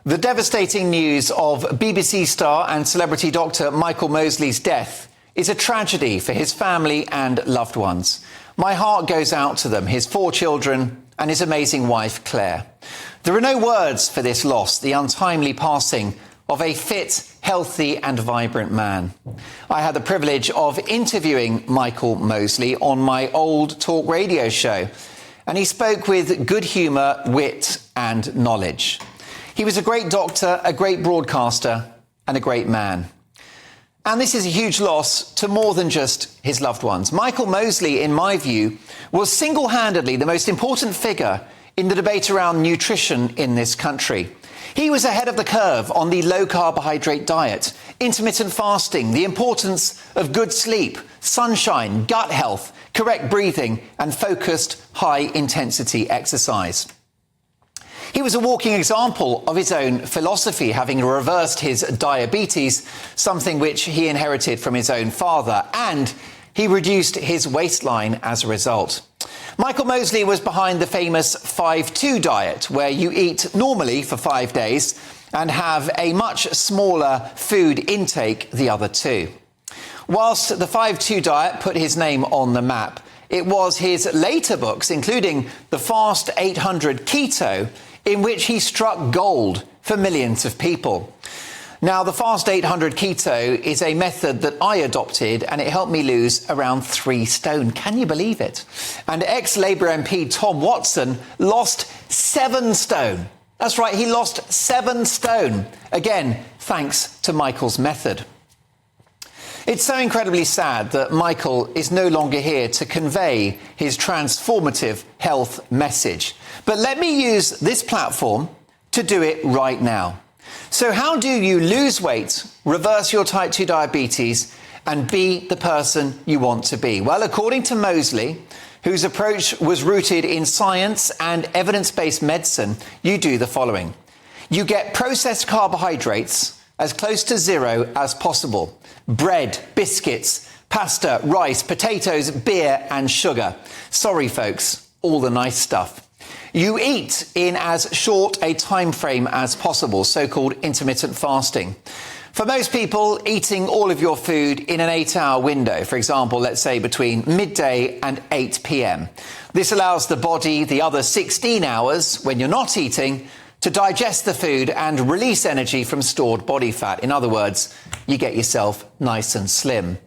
The devastating news of BBC star and celebrity doctor Michael Mosley's death is a tragedy for his family and loved ones. My heart goes out to them, his 4 children and his amazing wife, Claire. There are no words for this loss, the untimely passing of a fit, healthy and vibrant man. I had the privilege of interviewing Michael Mosley on my old talk radio show, and he spoke with good humour, wit and knowledge. He was a great doctor, a great broadcaster and a great man. And this is a huge loss to more than just his loved ones. Michael Mosley, in my view, was single-handedly the most important figure in the debate around nutrition in this country. He was ahead of the curve on the low-carbohydrate diet, intermittent fasting, the importance of good sleep, sunshine, gut health, correct breathing and focused high-intensity exercise. He was a walking example of his own philosophy, having reversed his diabetes, something which he inherited from his own father, and he reduced his waistline as a result. Michael Mosley was behind the famous 5-2 diet, where you eat normally for 5 days and have a much smaller food intake the other 2. Whilst the 5-2 diet put his name on the map, it was his later books, including the Fast 800 Keto, in which he struck gold for millions of people. Now, the Fast 800 Keto is a method that I adopted, and it helped me lose around 3 stone. Can you believe it? And ex-Labour MP Tom Watson lost 7 stone. That's right, he lost 7 stone. Again, thanks to Michael's method. It's so incredibly sad that Michael is no longer here to convey his transformative health message. But let me use this platform to do it right now. So how do you lose weight, reverse your type 2 diabetes and be the person you want to be? Well, according to Mosley, whose approach was rooted in science and evidence-based medicine, you do the following. You get processed carbohydrates as close to zero as possible. Bread, biscuits, pasta, rice, potatoes, beer and sugar. Sorry, folks, all the nice stuff. You eat in as short a time frame as possible, so-called intermittent fasting. For most people, eating all of your food in an 8-hour window, for example, let's say between midday and 8 p.m. This allows the body the other 16 hours, when you're not eating, to digest the food and release energy from stored body fat. In other words, you get yourself nice and slim.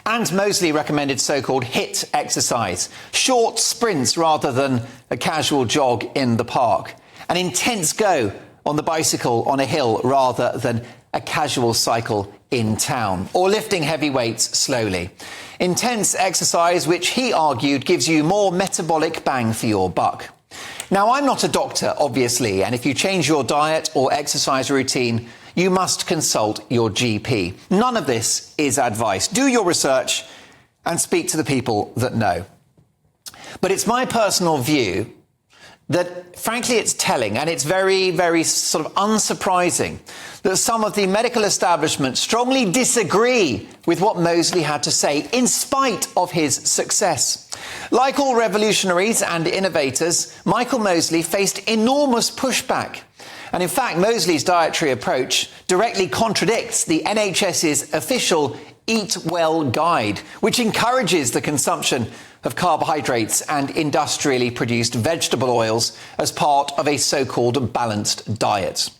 And Mosley recommended so-called HIIT exercise, short sprints rather than a casual jog in the park, an intense go on the bicycle on a hill rather than a casual cycle in town, or lifting heavy weights slowly. Intense exercise, which he argued gives you more metabolic bang for your buck. Now, I'm not a doctor, obviously, and if you change your diet or exercise routine, you must consult your GP. None of this is advice. Do your research and speak to the people that know. But it's my personal view that, frankly, it's telling, and it's very, very sort of unsurprising that some of the medical establishment strongly disagree with what Mosley had to say, in spite of his success. Like all revolutionaries and innovators, Michael Mosley faced enormous pushback. And in fact, Mosley's dietary approach directly contradicts the NHS's official Eat Well guide, which encourages the consumption of carbohydrates and industrially produced vegetable oils as part of a so-called balanced diet.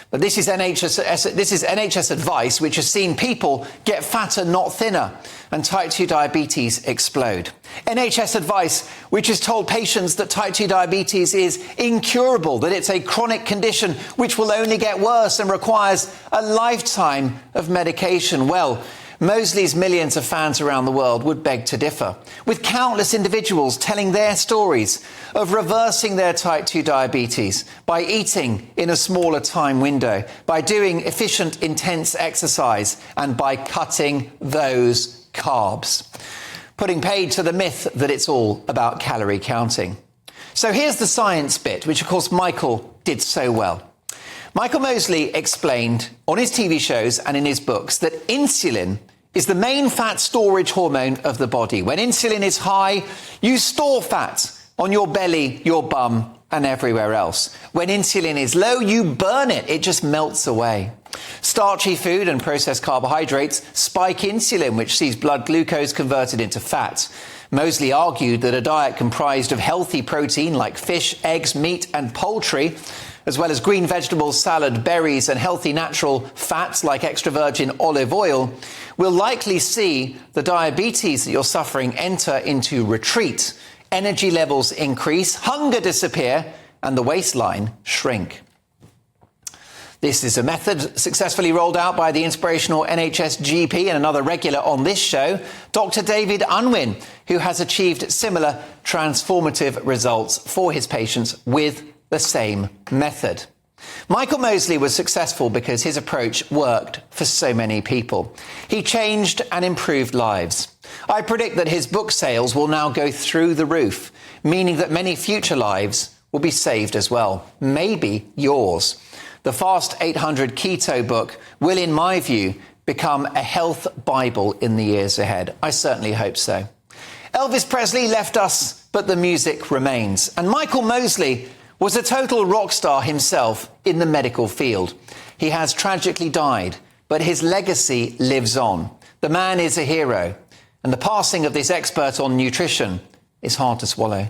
But this is NHS advice which has seen people get fatter, not thinner, and type 2 diabetes explode. NHS advice which has told patients that type 2 diabetes is incurable, that it's a chronic condition which will only get worse and requires a lifetime of medication. Well, Mosley's millions of fans around the world would beg to differ, with countless individuals telling their stories of reversing their type 2 diabetes by eating in a smaller time window, by doing efficient, intense exercise, and by cutting those carbs, putting paid to the myth that it's all about calorie counting. So here's the science bit, which of course Michael did so well. Michael Mosley explained on his TV shows and in his books that insulin is the main fat storage hormone of the body. When insulin is high, you store fat on your belly, your bum, and everywhere else. When insulin is low, you burn it. It just melts away. Starchy food and processed carbohydrates spike insulin, which sees blood glucose converted into fat. Mosley argued that a diet comprised of healthy protein like fish, eggs, meat and poultry, as well as green vegetables, salad, berries and healthy natural fats like extra virgin olive oil, will likely see the diabetes that you're suffering enter into retreat. Energy levels increase, hunger disappear and the waistline shrink. This is a method successfully rolled out by the inspirational NHS GP and another regular on this show, Dr. David Unwin, who has achieved similar transformative results for his patients with the same method. Michael Mosley was successful because his approach worked for so many people. He changed and improved lives. I predict that his book sales will now go through the roof, meaning that many future lives will be saved as well. Maybe yours. The Fast 800 Keto book will, in my view, become a health Bible in the years ahead. I certainly hope so. Elvis Presley left us, but the music remains. And Michael Mosley was a total rock star himself in the medical field. He has tragically died, but his legacy lives on. The man is a hero, and the passing of this expert on nutrition is hard to swallow.